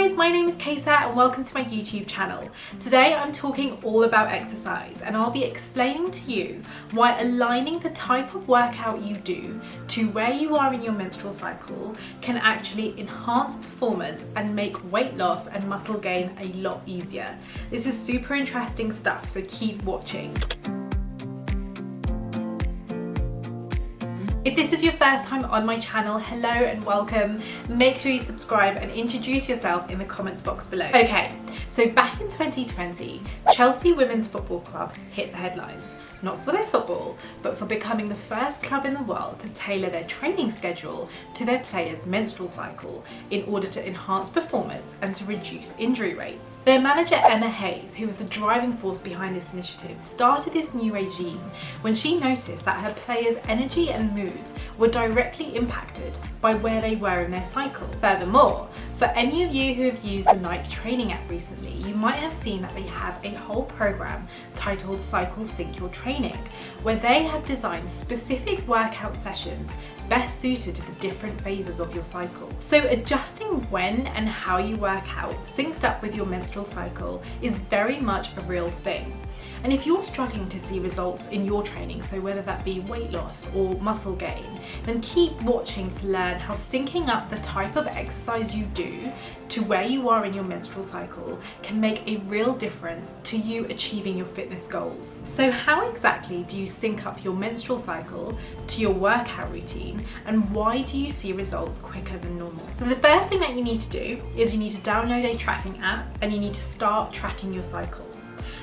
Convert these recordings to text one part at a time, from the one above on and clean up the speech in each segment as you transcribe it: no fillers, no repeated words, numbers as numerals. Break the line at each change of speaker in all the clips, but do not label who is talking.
guys, my name is Kesar and welcome to my YouTube channel. Today I'm talking all about exercise and I'll be explaining to you why aligning the type of workout you do to where you are in your menstrual cycle can actually enhance performance and make weight loss and muscle gain a lot easier. This is super interesting stuff, so keep watching. If this is your first time on my channel, hello and welcome. Make sure you subscribe and introduce yourself in the comments box below. Okay, so back in 2020, Chelsea Women's Football Club hit the headlines. Not for their football, but for becoming the first club in the world to tailor their training schedule to their players' menstrual cycle in order to enhance performance and to reduce injury rates. Their manager Emma Hayes, who was the driving force behind this initiative, started this new regime when she noticed that her players' energy and moods were directly impacted by where they were in their cycle. Furthermore, for any of you who have used the Nike training app recently, you might have seen that they have a whole program titled Cycle Sync Your Training, where they have designed specific workout sessions best suited to the different phases of your cycle. So adjusting when and how you work out synced up with your menstrual cycle is very much a real thing. And if you're struggling to see results in your training, so whether that be weight loss or muscle gain, then keep watching to learn how syncing up the type of exercise you do to where you are in your menstrual cycle can make a real difference to you achieving your fitness goals. So how exactly do you sync up your menstrual cycle to your workout routine, and why do you see results quicker than normal? So the first thing that you need to do is you need to download a tracking app and you need to start tracking your cycle.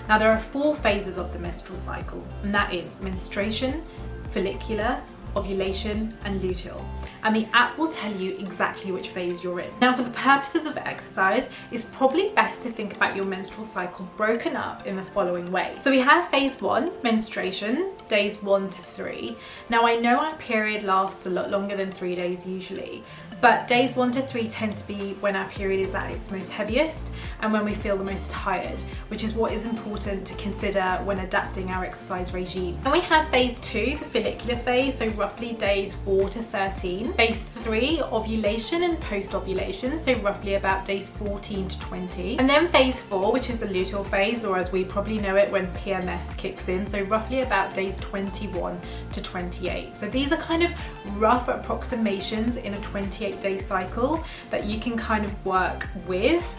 Now there are 4 phases of the menstrual cycle, and that is menstruation, follicular, ovulation and luteal, and the app will tell you exactly which phase you're in. Now for the purposes of exercise, it's probably best to think about your menstrual cycle broken up in the following way. So we have phase 1, menstruation, days 1 to 3. Now I know our period lasts a lot longer than 3 days usually, but days 1 to 3 tend to be when our period is at its most heaviest and when we feel the most tired, which is what is important to consider when adapting our exercise regime. And we have phase 2, the follicular phase, so roughly days 4 to 13. Phase 3, ovulation and post-ovulation, so roughly about days 14 to 20. And then phase 4, which is the luteal phase, or as we probably know it when PMS kicks in, so roughly about days 21 to 28. So these are kind of rough approximations in a 28-day cycle that you can kind of work with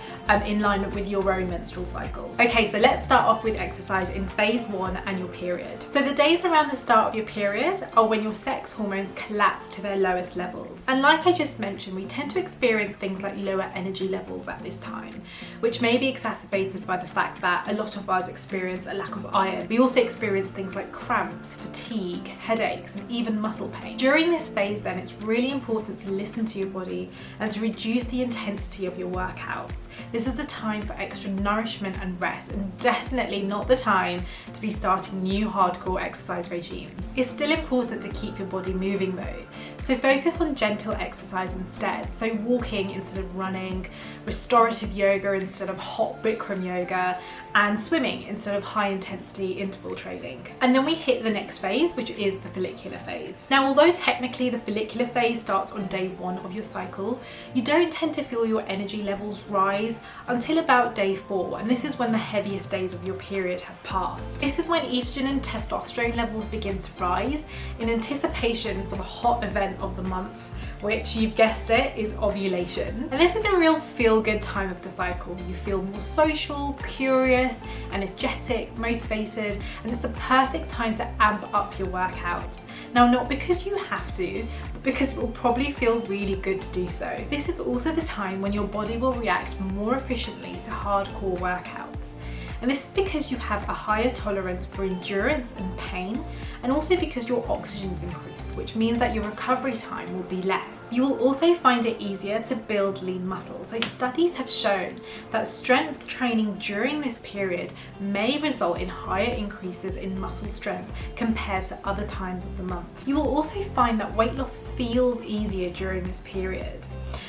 in line with your own menstrual cycle. Okay, so let's start off with exercise in phase 1 and your period. So the days around the start of your period are when your sex hormones collapse to their lowest levels. And like I just mentioned, we tend to experience things like lower energy levels at this time, which may be exacerbated by the fact that a lot of us experience a lack of iron. We also experience things like cramps, fatigue, headaches, and even muscle pain. During this phase then, it's really important to listen to your body and to reduce the intensity of your workouts. This is the time for extra nourishment and rest, and definitely not the time to be starting new hardcore exercise regimes. It's still important to keep your body moving though, so focus on gentle exercise instead, so walking instead of running, restorative yoga instead of hot Bikram yoga, and swimming instead of high intensity interval training. And then we hit the next phase, which is the follicular phase. Now although technically the follicular phase starts on day 1 of your cycle, you don't tend to feel your energy levels rise until about day 4, and this is when the heaviest days of your period have passed. This is when estrogen and testosterone levels begin to rise in anticipation for the hot event of the month, which, you've guessed it, is ovulation. And this is a real feel-good time of the cycle. You feel more social, curious, energetic, motivated, and it's the perfect time to amp up your workouts. Now, not because you have to, but because it will probably feel really good to do so. This is also the time when your body will react more efficiently to hardcore workouts. And this is because you have a higher tolerance for endurance and pain, and also because your oxygen's increased, which means that your recovery time will be less. You will also find it easier to build lean muscle. So studies have shown that strength training during this period may result in higher increases in muscle strength compared to other times of the month. You will also find that weight loss feels easier during this period.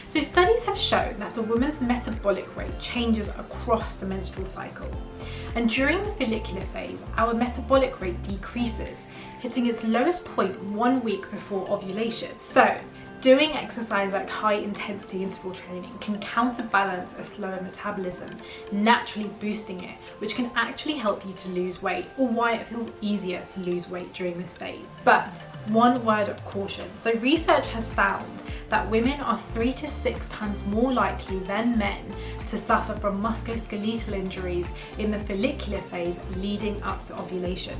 So studies have shown that a woman's metabolic rate changes across the menstrual cycle. And during the follicular phase, our metabolic rate decreases, hitting its lowest point 1 week before ovulation. So Doing exercise like high intensity interval training can counterbalance a slower metabolism, naturally boosting it, which can actually help you to lose weight, or why it feels easier to lose weight during this phase. But one word of caution. So research has found that women are 3 to 6 times more likely than men to suffer from musculoskeletal injuries in the follicular phase leading up to ovulation.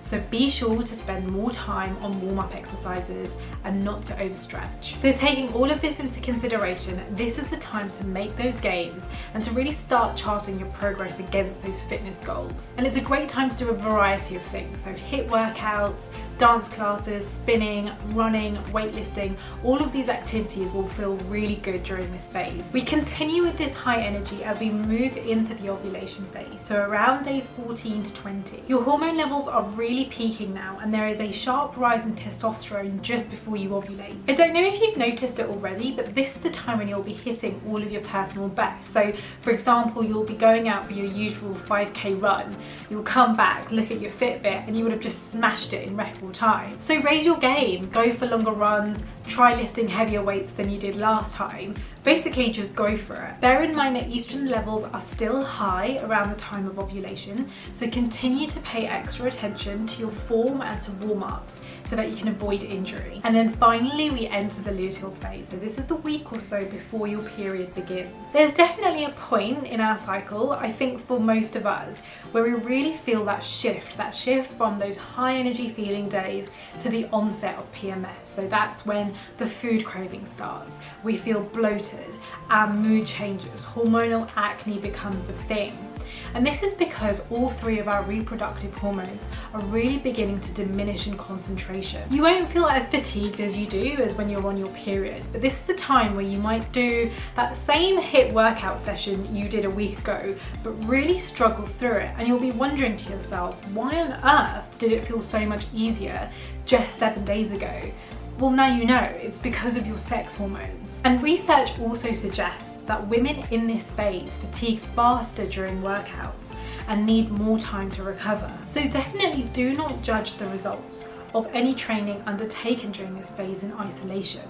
So be sure to spend more time on warm-up exercises and not to overstretch. So taking all of this into consideration, this is the time to make those gains and to really start charting your progress against those fitness goals. And it's a great time to do a variety of things. So HIIT workouts, dance classes, spinning, running, weightlifting, all of these activities will feel really good during this phase. We continue with this high energy as we move into the ovulation phase. So around days 14 to 20, your hormone levels are really peaking now, and there is a sharp rise in testosterone just before you ovulate. I don't know if you've noticed it already, but this is the time when you'll be hitting all of your personal bests. So for example, you'll be going out for your usual 5k run, you'll come back, look at your Fitbit, and you would have just smashed it in record time. So raise your game, go for longer runs, try lifting heavier weights than you did last time. Basically just go for it. Bear in mind that estrogen levels are still high around the time of ovulation, so continue to pay extra attention to your form and to warm-ups so that you can avoid injury. And then finally we enter the luteal phase. So this is the week or so before your period begins. There's definitely a point in our cycle, I think for most of us, where we really feel that shift from those high energy feeling days to the onset of PMS. So that's when the food craving starts. We feel bloated, our mood changes, hormonal acne becomes a thing. And this is because all 3 of our reproductive hormones are really beginning to diminish in concentration. You won't feel as fatigued as you do as when you're on your period, but this is the time where you might do that same HIIT workout session you did a week ago, but really struggle through it, and you'll be wondering to yourself, why on earth did it feel so much easier just 7 days ago? Well, now you know, it's because of your sex hormones. And research also suggests that women in this phase fatigue faster during workouts and need more time to recover. So definitely do not judge the results of any training undertaken during this phase in isolation.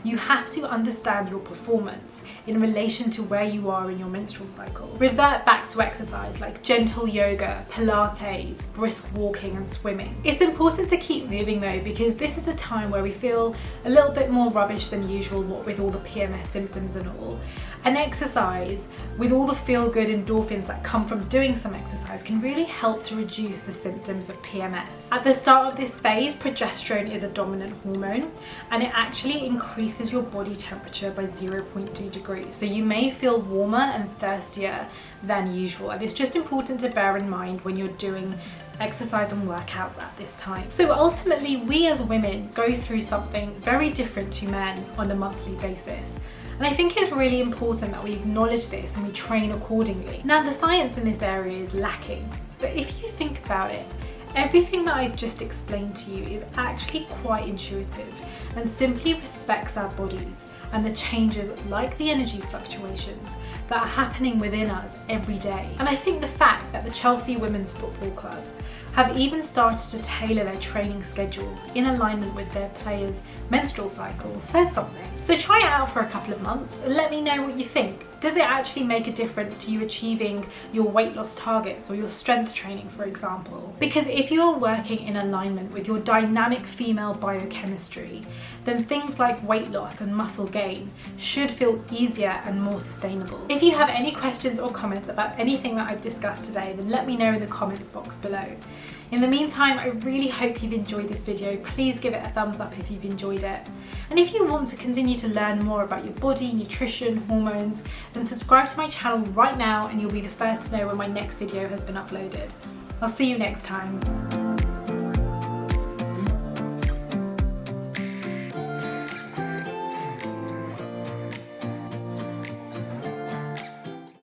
You have to understand your performance in relation to where you are in your menstrual cycle. Revert back to exercise like gentle yoga, Pilates, brisk walking and swimming. It's important to keep moving though, because this is a time where we feel a little bit more rubbish than usual, what with all the PMS symptoms and all. And exercise, with all the feel-good endorphins that come from doing some exercise, can really help to reduce the symptoms of PMS. At the start of this phase, progesterone is a dominant hormone, and it actually increases your body temperature by 0.2 degrees. So you may feel warmer and thirstier than usual, and it's just important to bear in mind when you're doing exercise and workouts at this time. So ultimately, we as women go through something very different to men on a monthly basis. And I think it's really important that we acknowledge this and we train accordingly. Now, the science in this area is lacking, but if you think about it, everything that I've just explained to you is actually quite intuitive and simply respects our bodies and the changes like the energy fluctuations that are happening within us every day. And I think the fact that the Chelsea Women's Football Club have even started to tailor their training schedules in alignment with their players' menstrual cycles says something. So try it out for a couple of months and let me know what you think. Does it actually make a difference to you achieving your weight loss targets or your strength training, for example? Because if you are working in alignment with your dynamic female biochemistry, then things like weight loss and muscle gain should feel easier and more sustainable. If you have any questions or comments about anything that I've discussed today, then let me know in the comments box below. In the meantime, I really hope you've enjoyed this video. Please give it a thumbs up if you've enjoyed it. And if you want to continue to learn more about your body, nutrition, hormones, then subscribe to my channel right now and you'll be the first to know when my next video has been uploaded. I'll see you next time.